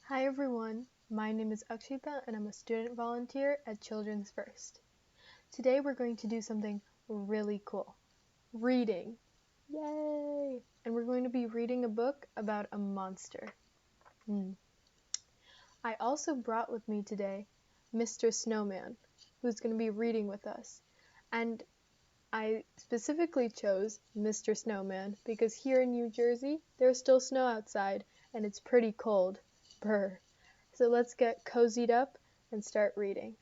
Hi everyone, my name is Akshita and I'm a student volunteer at Children's First. Today we're going to do something really cool. Reading. Yay! And we're going to be reading a book about a monster. I also brought with me today Mr. Snowman, who's going to be reading with us. And I specifically chose Mr. Snowman because here in New Jersey, there's still snow outside and it's pretty cold. Brr. So let's get cozied up and start reading.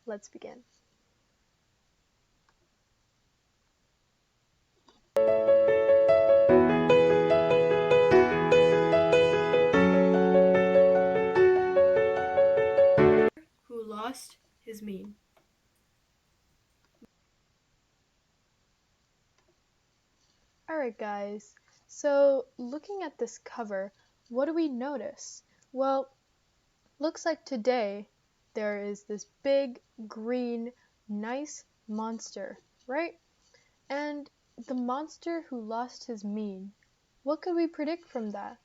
Let's begin. Who lost his mean. Alright guys, so looking at this cover, what do we notice? Well, looks like today there is this big, green, nice monster, right? And the monster who lost his mean. What could we predict from that?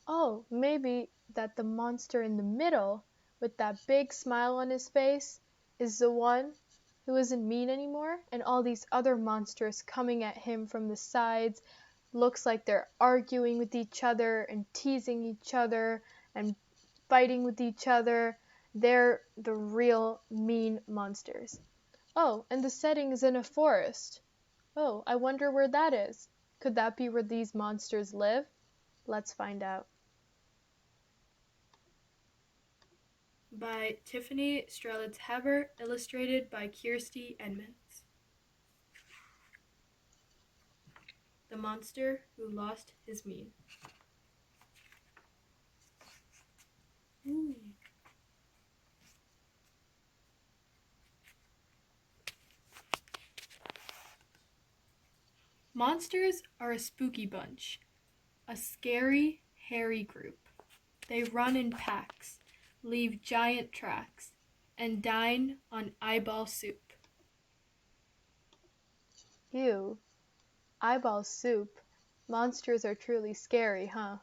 Oh, maybe that the monster in the middle, with that big smile on his face, is the one who isn't mean anymore, and all these other monsters coming at him from the sides looks like they're arguing with each other and teasing each other and fighting with each other. They're the real mean monsters. Oh, and the setting is in a forest. Oh, I wonder where that is. Could that be where these monsters live? Let's find out. By Tiffany Strelitz-Haber, illustrated by Kirsty Edmonds. The monster who lost his mean. Ooh. Monsters are a spooky bunch, a scary, hairy group. They run in packs, leave giant tracks, and dine on eyeball soup. Ew, eyeball soup. Monsters are truly scary, huh?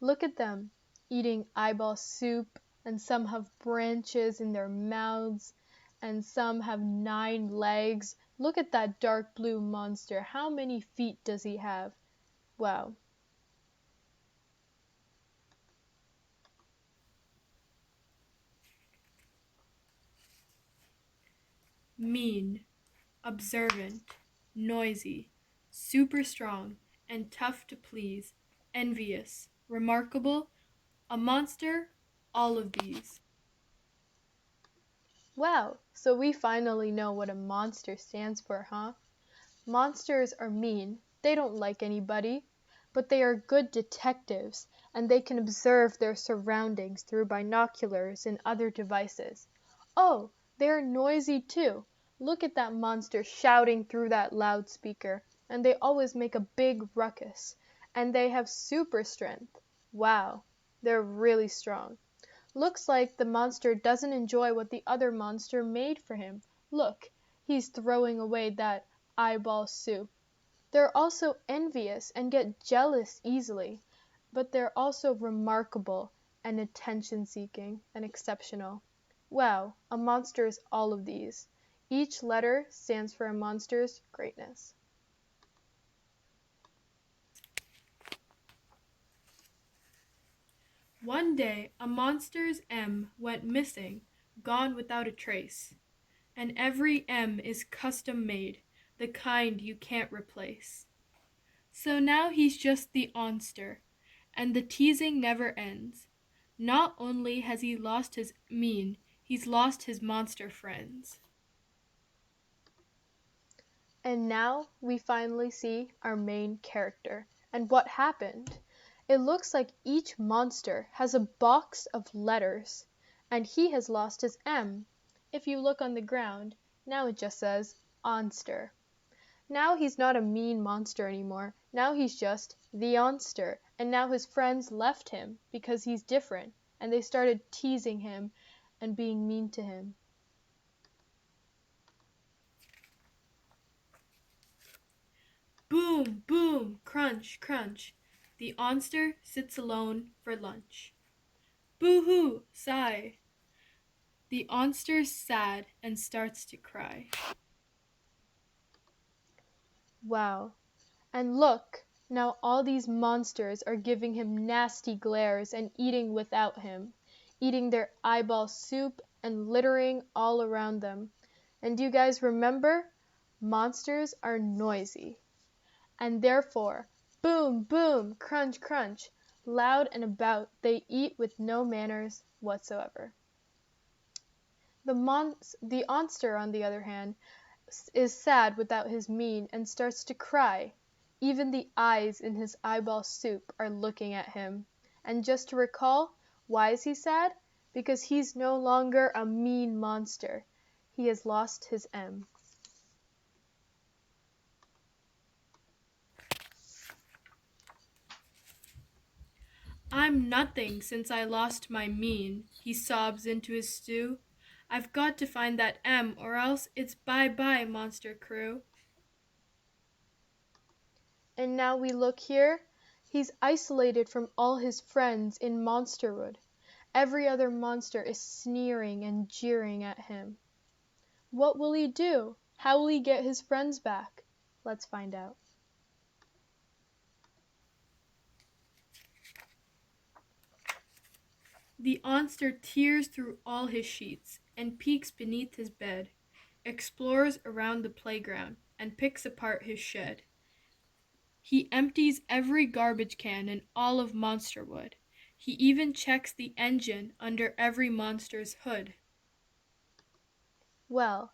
Look at them, eating eyeball soup, and some have branches in their mouths, and some have 9 legs. Look at that dark blue monster. How many feet does he have? Wow. Mean, observant, noisy, super strong, and tough to please, envious, remarkable, a monster, all of these. Wow, so we finally know what a monster stands for, huh? Monsters are mean, they don't like anybody, but they are good detectives, and they can observe their surroundings through binoculars and other devices. Oh, they are noisy too. Look at that monster shouting through that loudspeaker, and they always make a big ruckus. And they have super strength. Wow, they're really strong. Looks like the monster doesn't enjoy what the other monster made for him. Look, he's throwing away that eyeball soup. They're also envious and get jealous easily, but they're also remarkable and attention-seeking and exceptional. Wow, a monster is all of these. Each letter stands for a monster's greatness. One day a monster's M went missing, gone without a trace. And every M is custom made, the kind you can't replace. So now he's just the Onster, and the teasing never ends. Not only has he lost his mean, he's lost his monster friends. And now we finally see our main character and what happened. It looks like each monster has a box of letters, and he has lost his M. If you look on the ground, now it just says Onster. Now he's not a mean monster anymore. Now he's just the Onster, and now his friends left him because he's different, and they started teasing him and being mean to him. Boom, boom, crunch, crunch. The Onster sits alone for lunch. Boo-hoo, sigh. The Onster's sad and starts to cry. Wow. And look, now all these monsters are giving him nasty glares and eating without him, eating their eyeball soup and littering all around them. And do you guys remember? Monsters are noisy. And therefore, boom, boom, crunch, crunch, loud and about, they eat with no manners whatsoever. The Onster, on the other hand, is sad without his mean and starts to cry. Even the eyes in his eyeball soup are looking at him. And just to recall, why is he sad? Because he's no longer a mean monster. He has lost his M. I'm nothing since I lost my mean, he sobs into his stew. I've got to find that M or else it's bye-bye, monster crew. And now we look here. He's isolated from all his friends in Monsterwood. Every other monster is sneering and jeering at him. What will he do? How will he get his friends back? Let's find out. The Onster tears through all his sheets and peeks beneath his bed, explores around the playground, and picks apart his shed. He empties every garbage can in all of Monsterwood. He even checks the engine under every monster's hood. Well,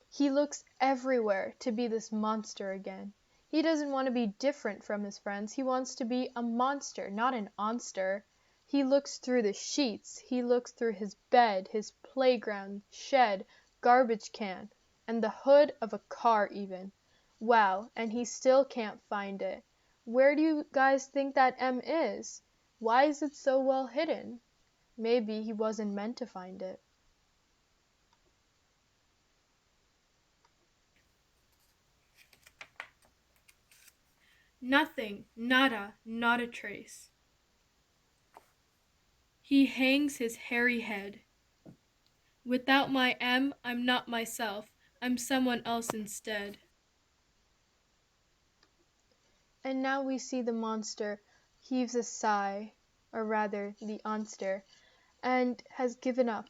he looks everywhere to be this monster again. He doesn't want to be different from his friends. He wants to be a monster, not an onster. He looks through the sheets. He looks through his bed, his playground, shed, garbage can, and the hood of a car even. Wow, and he still can't find it. Where do you guys think that M is? Why is it so well hidden? Maybe he wasn't meant to find it. Nothing, nada, not a trace. He hangs his hairy head. Without my M, I'm not myself. I'm someone else instead. And now we see the monster heaves a sigh, or rather the onster, and has given up.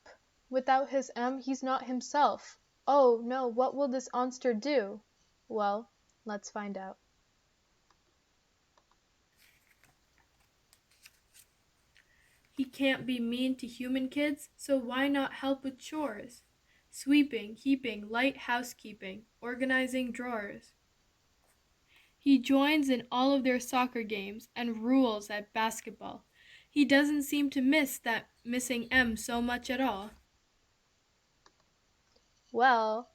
Without his M, he's not himself. Oh no, what will this onster do? Well, let's find out. He can't be mean to human kids, so why not help with chores? Sweeping, heaping, light housekeeping, organizing drawers. He joins in all of their soccer games and rules at basketball. He doesn't seem to miss that missing M so much at all. Well,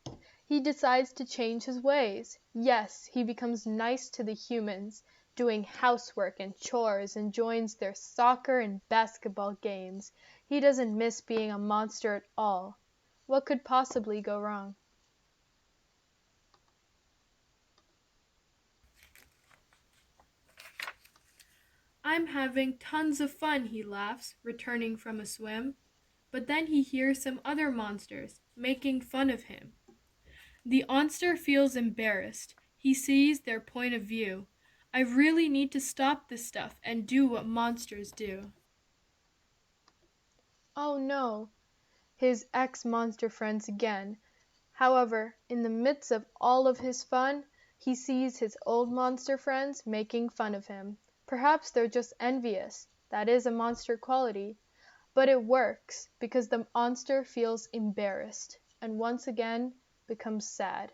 he decides to change his ways. Yes, he becomes nice to the humans, doing housework and chores and joins their soccer and basketball games. He doesn't miss being a monster at all. What could possibly go wrong? I'm having tons of fun, he laughs, returning from a swim. But then he hears some other monsters making fun of him. The Onster feels embarrassed. He sees their point of view. I really need to stop this stuff and do what monsters do. Oh no, his ex-monster friends again. However, in the midst of all of his fun, he sees his old monster friends making fun of him. Perhaps they're just envious. That is a monster quality. But it works because the monster feels embarrassed and once again becomes sad.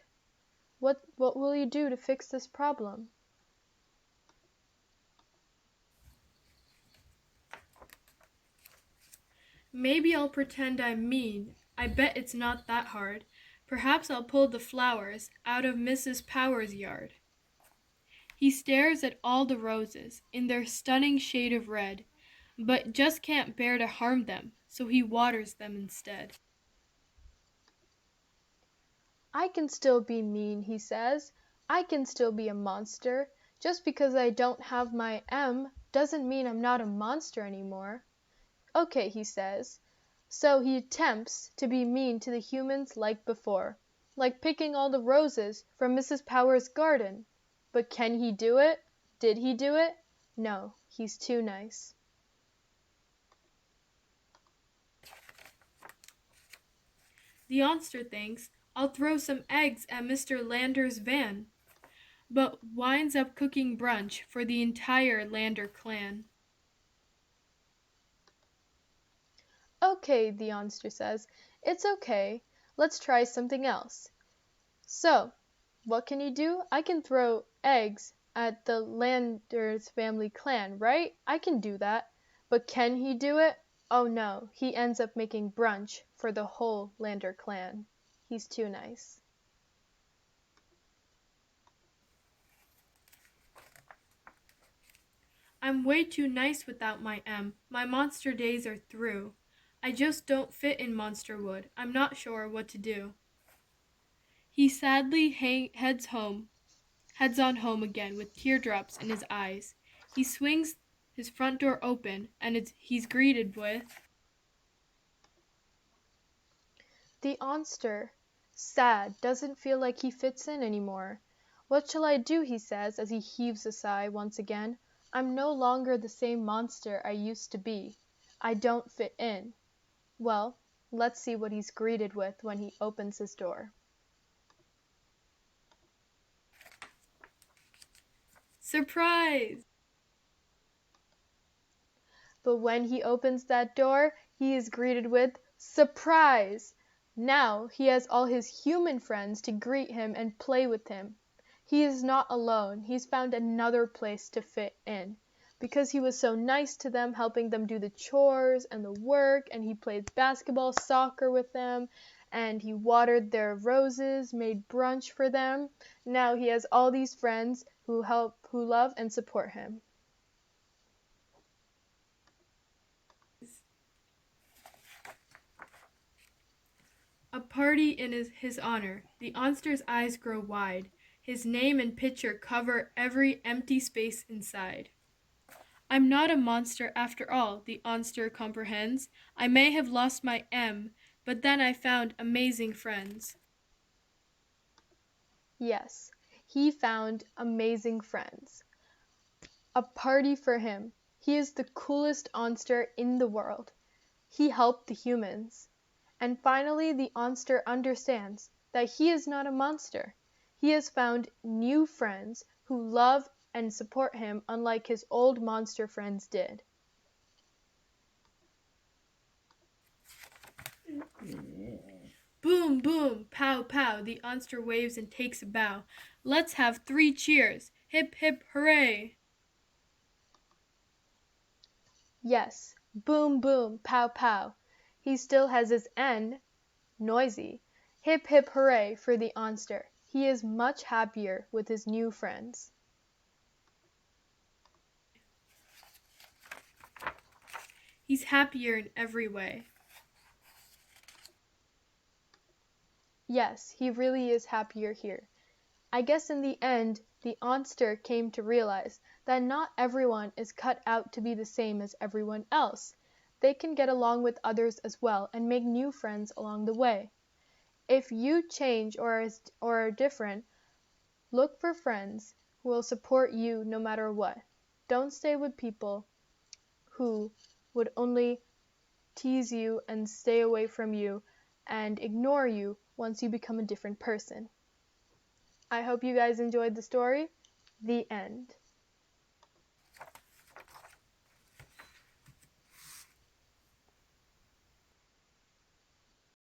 What will you do to fix this problem? Maybe I'll pretend I'm mean. I bet it's not that hard. Perhaps I'll pull the flowers out of Mrs. Power's yard. He stares at all the roses in their stunning shade of red, but just can't bear to harm them, so he waters them instead. I can still be mean, he says. I can still be a monster. Just because I don't have my M doesn't mean I'm not a monster anymore. Okay, he says. So he attempts to be mean to the humans like before, like picking all the roses from Mrs. Power's garden. But can he do it? Did he do it? No, he's too nice. The Onster thinks, I'll throw some eggs at Mr. Lander's van, but winds up cooking brunch for the entire Lander clan. Okay, the Onster says, it's okay. Let's try something else. So, what can you do? I can throw eggs at the Landers family clan, right? I can do that. But can he do it? Oh no, he ends up making brunch for the whole Lander clan. He's too nice. I'm way too nice without my M. My monster days are through. I just don't fit in Monsterwood. I'm not sure what to do. He sadly heads on home again with teardrops in his eyes. He swings his front door open and he's greeted with, The Onster, sad, doesn't feel like he fits in anymore. What shall I do, he says as he heaves a sigh once again. I'm no longer the same monster I used to be. I don't fit in. Well, let's see what he's greeted with when he opens his door. surprise! But when he opens that door, he is greeted with surprise! Now he has all his human friends to greet him and play with him. He is not alone. He's found another place to fit in. Because he was so nice to them, helping them do the chores and the work, and he played basketball, soccer with them, and he watered their roses, made brunch for them. Now he has all these friends who love and support him. A party in his honor. The Onster's eyes grow wide. His name and picture cover every empty space inside. I'm not a monster after all, the Onster comprehends. I may have lost my M, but then I found amazing friends. Yes, he found amazing friends. A party for him. He is the coolest Onster in the world. He helped the humans. And finally the Onster understands that he is not a monster. He has found new friends who love and support him unlike his old monster friends did. Boom, boom, pow, pow, the Onster waves and takes a bow. Let's have 3 cheers. Hip, hip, hooray! Yes, boom boom, pow pow. He still has his N, noisy. Hip hip hooray for the Onster. He is much happier with his new friends. He's happier in every way. Yes, he really is happier here. I guess in the end, the Onster came to realize that not everyone is cut out to be the same as everyone else. They can get along with others as well and make new friends along the way. If you change or are different, look for friends who will support you no matter what. Don't stay with people who would only tease you and stay away from you and ignore you once you become a different person. I hope you guys enjoyed the story. The end.